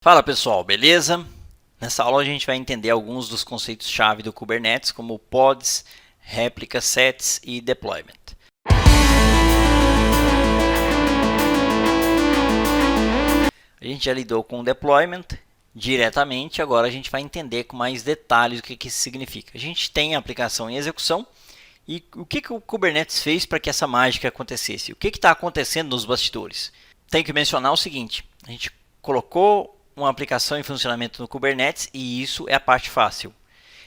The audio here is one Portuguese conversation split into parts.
Fala pessoal, beleza? Nessa aula a gente vai entender alguns dos conceitos-chave do Kubernetes, como pods, réplicas, sets e deployment. A gente já lidou com o deployment diretamente, agora a gente vai entender com mais detalhes o que isso significa. A gente tem a aplicação em execução e o que o Kubernetes fez para que essa mágica acontecesse? O que está acontecendo nos bastidores? Tem que mencionar o seguinte, a gente colocou uma aplicação em funcionamento no Kubernetes e isso é a parte fácil.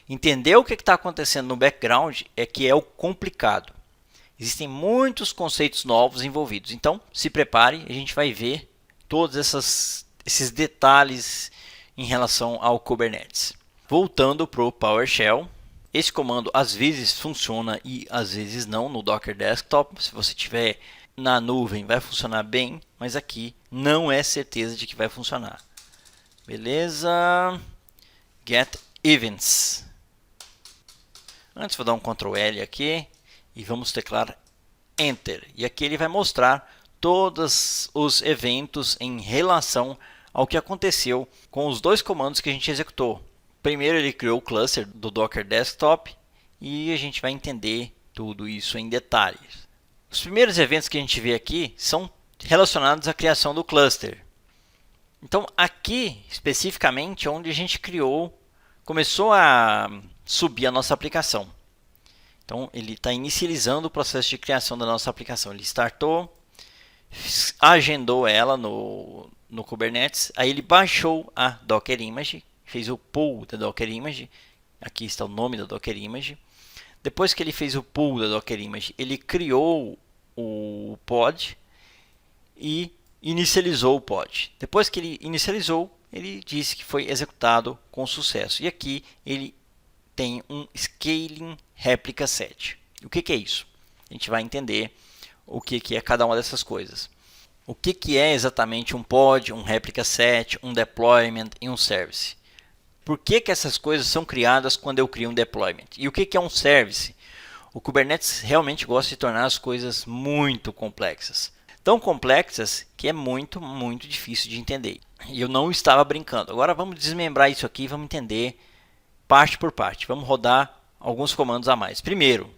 Entender o que está acontecendo no background é que é o complicado. Existem muitos conceitos novos envolvidos, então se prepare, a gente vai ver todos esses detalhes em relação ao Kubernetes. Voltando para o PowerShell, esse comando às vezes funciona e às vezes não no Docker Desktop. Se você tiver na nuvem vai funcionar bem, mas aqui não é certeza de que vai funcionar. Beleza? Get events. Antes vou dar um Ctrl L aqui e vamos teclar Enter. E aqui ele vai mostrar todos os eventos em relação ao que aconteceu com os dois comandos que a gente executou. Primeiro ele criou o cluster do Docker Desktop e a gente vai entender tudo isso em detalhes. Os primeiros eventos que a gente vê aqui são relacionados à criação do cluster. Então aqui especificamente onde a gente começou a subir a nossa aplicação. Então ele está inicializando o processo de criação da nossa aplicação. Ele startou, agendou ela no Kubernetes, aí ele baixou a Docker Image, fez o pull da Docker Image, aqui está o nome da Docker Image. Depois que ele fez o pull da Docker Image, ele criou o pod e inicializou o pod. Depois que ele inicializou, ele disse que foi executado com sucesso. E aqui ele tem um Scaling Replica Set. O que é isso? A gente vai entender o que é cada uma dessas coisas. O que é exatamente um pod, um Replica Set, um Deployment e um Service? Por que essas coisas são criadas quando eu crio um Deployment? E o que é um Service? O Kubernetes realmente gosta de tornar as coisas muito complexas. Tão complexas que é muito difícil de entender. E eu não estava brincando. Agora vamos desmembrar isso aqui e vamos entender parte por parte. Vamos rodar alguns comandos a mais. Primeiro,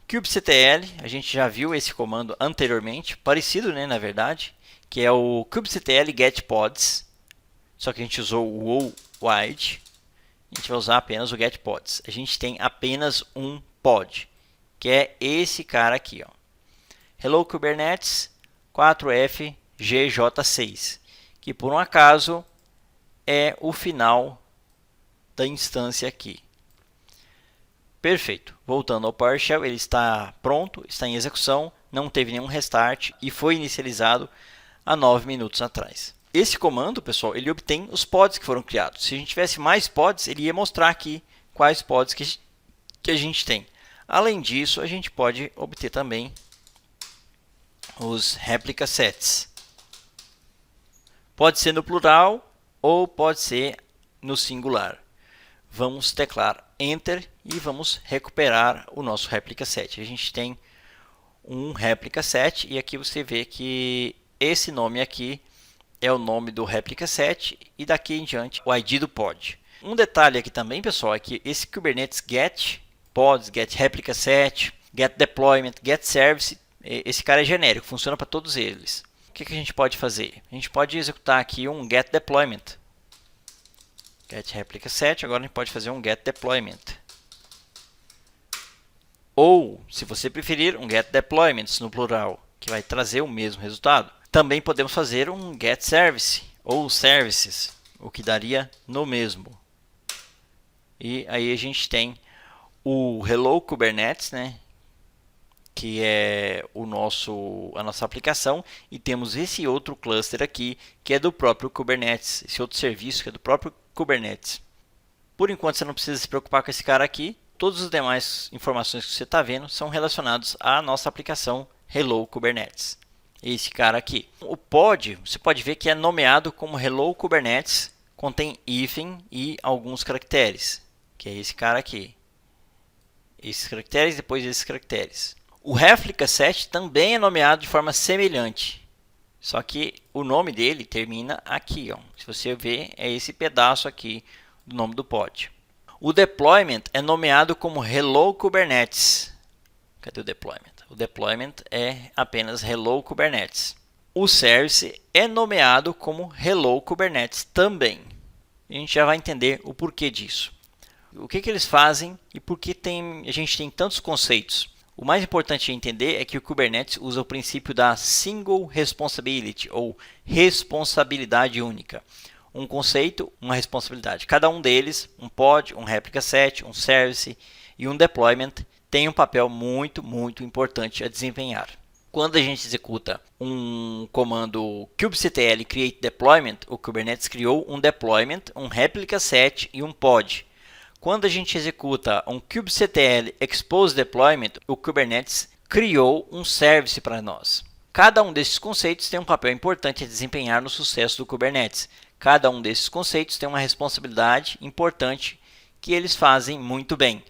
kubectl, a gente já viu esse comando anteriormente, parecido, né, na verdade, que é o kubectl getPods, só que a gente usou o wide, a gente vai usar apenas o getPods. A gente tem apenas um pod, que é esse cara aqui, ó. Hello Kubernetes 4FGJ6, que por um acaso é o final da instância aqui. Perfeito. Voltando ao PowerShell, ele está pronto, está em execução, não teve nenhum restart e foi inicializado há 9 minutos atrás. Esse comando, pessoal, ele obtém os pods que foram criados. Se a gente tivesse mais pods, ele ia mostrar aqui quais pods que a gente tem. Além disso, a gente pode obter também os replica sets. Pode ser no plural ou pode ser no singular. Vamos teclar Enter e vamos recuperar o nosso replica set. A gente tem um replica set e aqui você vê que esse nome aqui é o nome do replica set e daqui em diante o ID do pod. Um detalhe aqui também, pessoal, é que esse Kubernetes get pods, get replica set, get deployment, get service, esse cara é genérico, funciona para todos eles. O que a gente pode fazer? A gente pode executar aqui um get deployment. Get replica set, agora a gente pode fazer um get deployment. Ou, se você preferir, um get deployments no plural, que vai trazer o mesmo resultado. Também podemos fazer um get service ou services, o que daria no mesmo. E aí a gente tem o Hello Kubernetes, né, que é a nossa aplicação, e temos esse outro cluster aqui, que é do próprio Kubernetes, esse outro serviço que é do próprio Kubernetes. Por enquanto você não precisa se preocupar com esse cara aqui, todas as demais informações que você está vendo são relacionadas à nossa aplicação Hello Kubernetes. Esse cara aqui. O pod, você pode ver que é nomeado como Hello Kubernetes, contém hífen e alguns caracteres, que é esse cara aqui. Esses caracteres, depois esses caracteres. O replica set também é nomeado de forma semelhante, Só que o nome dele termina aqui, ó. Se você ver, é esse pedaço aqui do nome do pod. O deployment é nomeado como Hello Kubernetes. Cadê o deployment? O deployment é apenas Hello Kubernetes. O service é nomeado como Hello Kubernetes também. A gente já vai entender o porquê disso. O que eles fazem e por que a gente tem tantos conceitos. O mais importante de entender é que o Kubernetes usa o princípio da Single Responsibility, ou responsabilidade única. Um conceito, uma responsabilidade. Cada um deles, um pod, um replica set, um service e um deployment, tem um papel muito importante a desempenhar. Quando a gente executa um comando kubectl create deployment, o Kubernetes criou um deployment, um replica set e um pod. Quando a gente executa um kubectl expose deployment, o Kubernetes criou um service para nós. Cada um desses conceitos tem um papel importante a desempenhar no sucesso do Kubernetes. Cada um desses conceitos tem uma responsabilidade importante que eles fazem muito bem.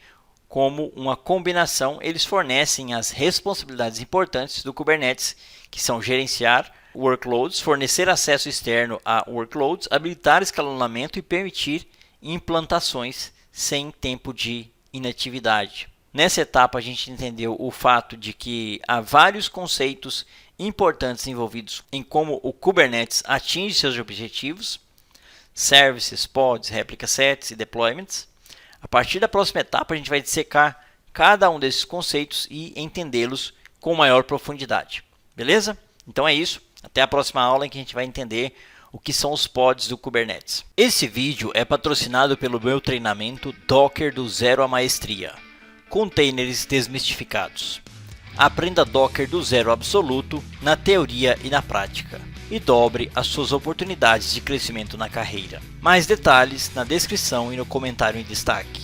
Como uma combinação, eles fornecem as responsabilidades importantes do Kubernetes, que são gerenciar workloads, fornecer acesso externo a workloads, habilitar escalonamento e permitir implantações sem tempo de inatividade. Nessa etapa, a gente entendeu o fato de que há vários conceitos importantes envolvidos em como o Kubernetes atinge seus objetivos, services, pods, replica sets e deployments. A partir da próxima etapa, a gente vai dissecar cada um desses conceitos e entendê-los com maior profundidade. Beleza? Então é isso. Até a próxima aula em que a gente vai entender o que são os pods do Kubernetes. Esse vídeo é patrocinado pelo meu treinamento Docker do Zero à Maestria. Containers desmistificados. Aprenda Docker do zero absoluto na teoria e na prática. E dobre as suas oportunidades de crescimento na carreira. Mais detalhes na descrição e no comentário em destaque.